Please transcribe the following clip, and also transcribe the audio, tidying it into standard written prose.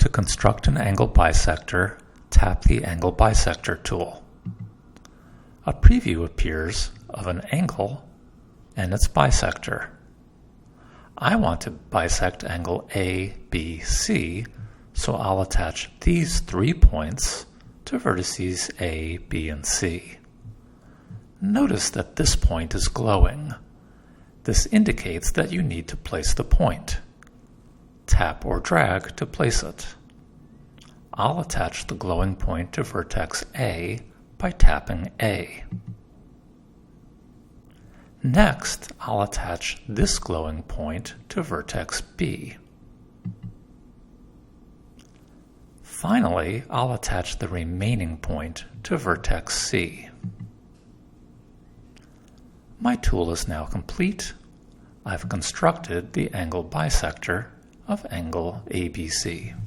To construct an angle bisector, tap the Angle Bisector tool. A preview appears of an angle and its bisector. I want to bisect angle ABC, so I'll attach these 3 points to vertices A, B, and C. Notice that this point is glowing. This indicates that you need to place the point. Tap or drag to place it. I'll attach the glowing point to vertex A by tapping A. Next, I'll attach this glowing point to vertex B. Finally, I'll attach the remaining point to vertex C. My tool is now complete. I've constructed the angle bisector of angle ABC.